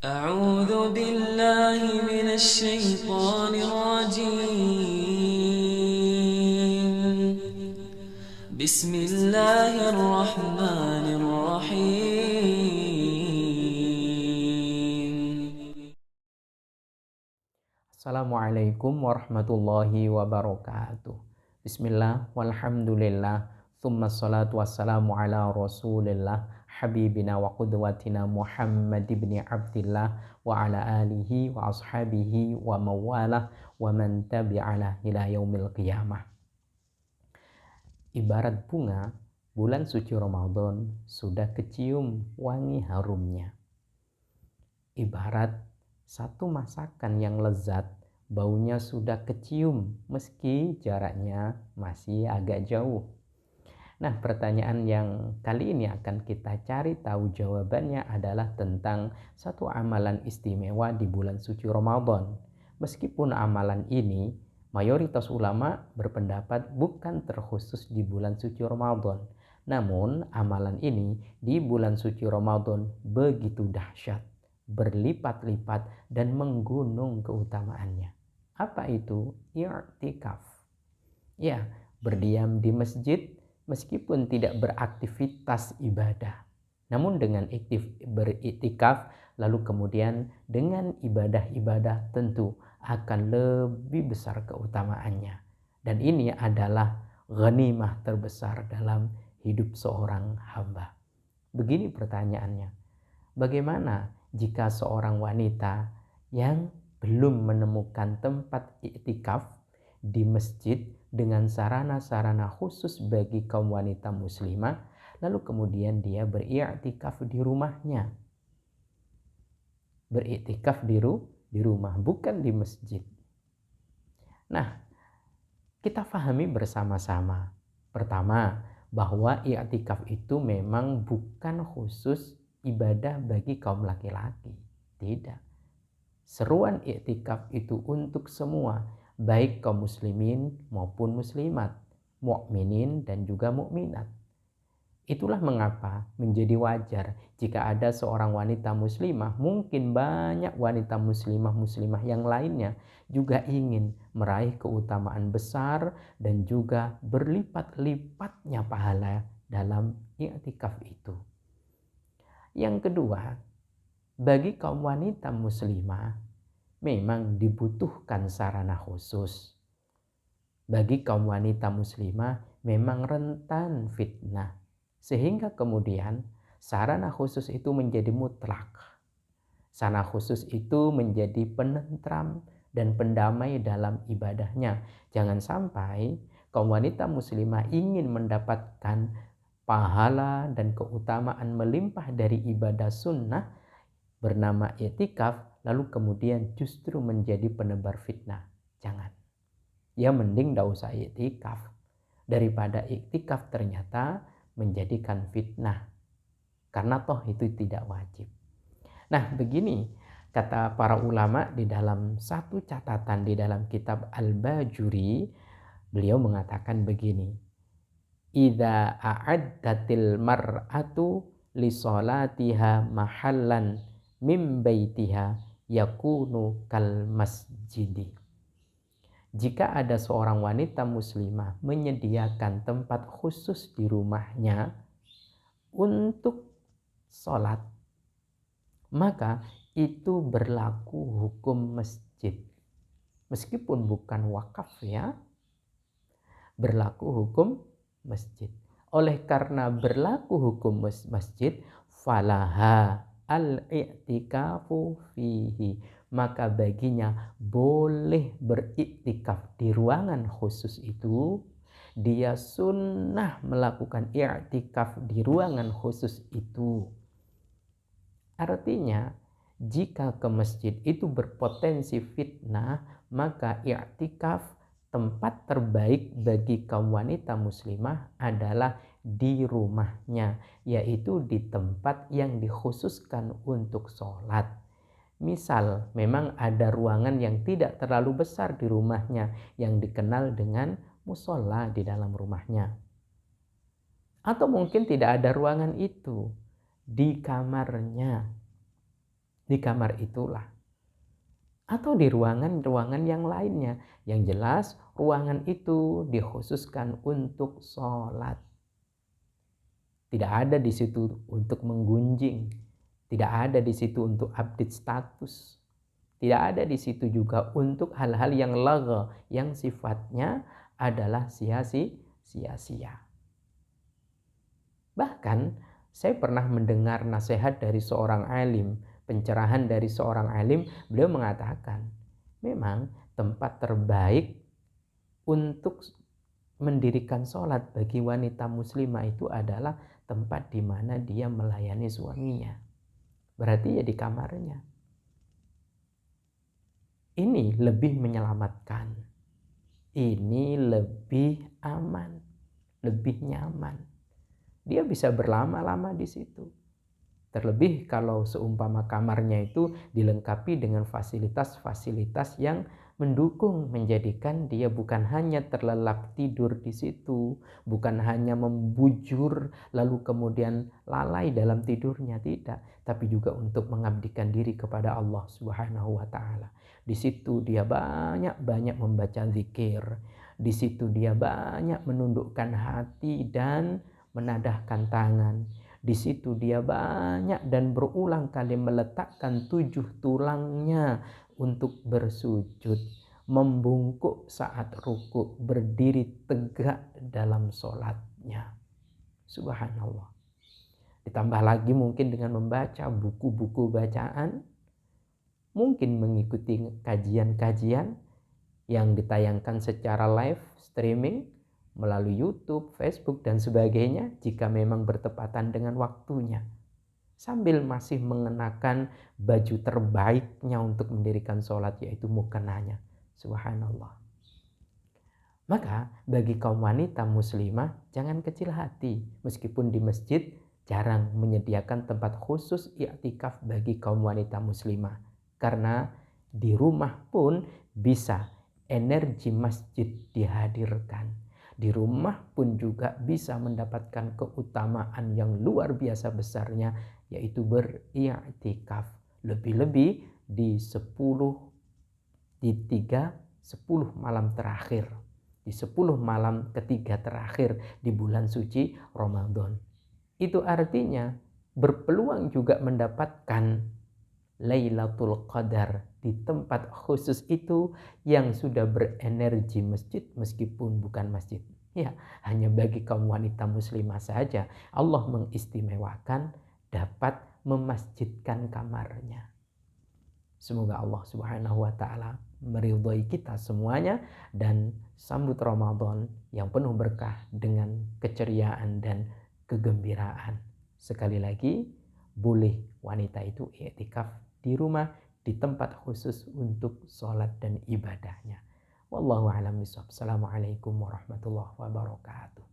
أعوذ بالله من الشيطان الرجيم بسم الله الرحمن الرحيم. Assalamualaikum warahmatullahi wabarakatuh. Bismillah, walhamdulillah, thumma salatu wassalamu ala rasulillah, habibina wa qudwatina Muhammad ibn Abdillah, wa ala alihi wa ashabihi wa mawalah, wa man tabi'alah ila yaumil qiyamah. Ibarat bunga, bulan suci Ramadan sudah kecium wangi harumnya. Ibarat satu masakan yang lezat, baunya sudah kecium meski jaraknya masih agak jauh. Nah, pertanyaan yang kali ini akan kita cari tahu jawabannya adalah tentang satu amalan istimewa di bulan suci Ramadan. Meskipun amalan ini mayoritas ulama berpendapat bukan terkhusus di bulan suci Ramadan. Namun, amalan ini di bulan suci Ramadan begitu dahsyat, berlipat-lipat dan menggunung keutamaannya. Apa itu? I'tikaf. Ya, berdiam di masjid meskipun tidak beraktivitas ibadah. Namun dengan beriktikaf lalu kemudian dengan ibadah-ibadah tentu akan lebih besar keutamaannya. Dan ini adalah ghanimah terbesar dalam hidup seorang hamba. Begini pertanyaannya, bagaimana jika seorang wanita yang belum menemukan tempat iktikaf di masjid dengan sarana-sarana khusus bagi kaum wanita muslimah, lalu kemudian dia beriktikaf di rumahnya. Beriktikaf di rumah, bukan di masjid. Nah, kita pahami bersama-sama. Pertama, bahwa i'tikaf itu memang bukan khusus ibadah bagi kaum laki-laki. Tidak. Seruan i'tikaf itu untuk semua, baik kaum muslimin maupun muslimat, mukminin dan juga mukminat. Itulah mengapa menjadi wajar jika ada seorang wanita muslimah, mungkin banyak wanita muslimah yang lainnya juga ingin meraih keutamaan besar dan juga berlipat-lipatnya pahala dalam i'tikaf itu. Yang kedua, bagi kaum wanita muslimah memang dibutuhkan sarana khusus. Bagi kaum wanita muslimah memang rentan fitnah, sehingga kemudian sarana khusus itu menjadi mutlak. Sarana khusus itu menjadi penentram dan pendamai dalam ibadahnya. Jangan sampai kaum wanita muslimah ingin mendapatkan pahala dan keutamaan melimpah dari ibadah sunnah bernama i'tikaf, lalu kemudian justru menjadi penebar fitnah. Jangan. Ya mending gak usah i'tikaf daripada i'tikaf ternyata menjadikan fitnah, karena toh itu tidak wajib. Nah, begini kata para ulama di dalam satu catatan di dalam kitab Al-Bajuri, beliau mengatakan begini, idza a'addatil mar'atu li sholatiha mahallan mim baitiha yakunu kal masjidi. Jika ada seorang wanita muslimah menyediakan tempat khusus di rumahnya untuk sholat, maka itu berlaku hukum masjid. Meskipun bukan wakaf ya, berlaku hukum masjid. Oleh karena berlaku hukum masjid, falaha al-i'tikafu fihi, maka baginya boleh beriktikaf di ruangan khusus itu. Dia sunnah melakukan i'tikaf di ruangan khusus itu. Artinya, jika ke masjid itu berpotensi fitnah, maka i'tikaf tempat terbaik bagi kaum wanita muslimah adalah di rumahnya, yaitu di tempat yang dikhususkan untuk sholat. Misal memang ada ruangan yang tidak terlalu besar di rumahnya yang dikenal dengan musola di dalam rumahnya. Atau mungkin tidak ada ruangan itu di kamarnya. di kamar itulah. Atau di ruangan-ruangan yang lainnya. Yang jelas ruangan itu dikhususkan untuk sholat. Tidak ada di situ untuk menggunjing. Tidak ada di situ untuk update status. Tidak ada di situ juga untuk hal-hal yang lagha, yang sifatnya adalah sia-sia. Bahkan saya pernah mendengar nasihat dari seorang alim, pencerahan dari seorang alim. Beliau mengatakan, memang tempat terbaik untuk mendirikan sholat bagi wanita muslimah itu adalah tempat di mana dia melayani suaminya. Berarti ya di kamarnya. Ini lebih menyelamatkan. Ini lebih aman, lebih nyaman. Dia bisa berlama-lama di situ. Terlebih kalau seumpama kamarnya itu dilengkapi dengan fasilitas-fasilitas yang mendukung, menjadikan dia bukan hanya terlelap tidur di situ, bukan hanya membujur lalu kemudian lalai dalam tidurnya, tidak, tapi juga untuk mengabdikan diri kepada Allah Subhanahu wa taala. Di situ dia banyak-banyak membaca zikir, di situ dia banyak menundukkan hati dan menadahkan tangan. Di situ dia banyak dan berulang kali meletakkan 7 tulangnya untuk bersujud, membungkuk saat rukuk, berdiri tegak dalam sholatnya. Subhanallah. Ditambah lagi mungkin dengan membaca buku-buku bacaan, mungkin mengikuti kajian-kajian yang ditayangkan secara live streaming melalui YouTube, Facebook, dan sebagainya jika memang bertepatan dengan waktunya. Sambil masih mengenakan baju terbaiknya untuk mendirikan sholat, yaitu mukenanya. Subhanallah. Maka bagi kaum wanita muslimah, jangan kecil hati. Meskipun di masjid jarang menyediakan tempat khusus i'tikaf bagi kaum wanita muslimah. Karena di rumah pun bisa energi masjid dihadirkan. Di rumah pun juga bisa mendapatkan keutamaan yang luar biasa besarnya, yaitu beriktikaf. Lebih-lebih di 10 malam terakhir. Di 10 malam ketiga terakhir di bulan suci Ramadan. Itu artinya berpeluang juga mendapatkan Lailatul Qadar di tempat khusus itu yang sudah berenergi masjid meskipun bukan masjid. Ya, hanya bagi kaum wanita muslimah saja Allah mengistimewakan dapat memasjidkan kamarnya. Semoga Allah Subhanahu wa taala meridhai kita semuanya dan sambut Ramadan yang penuh berkah dengan keceriaan dan kegembiraan. Sekali lagi, boleh wanita itu i'tikaf di rumah di tempat khusus untuk sholat dan ibadahnya. Wallahu a'lam bishawab. Assalamualaikum warahmatullahi wabarakatuh.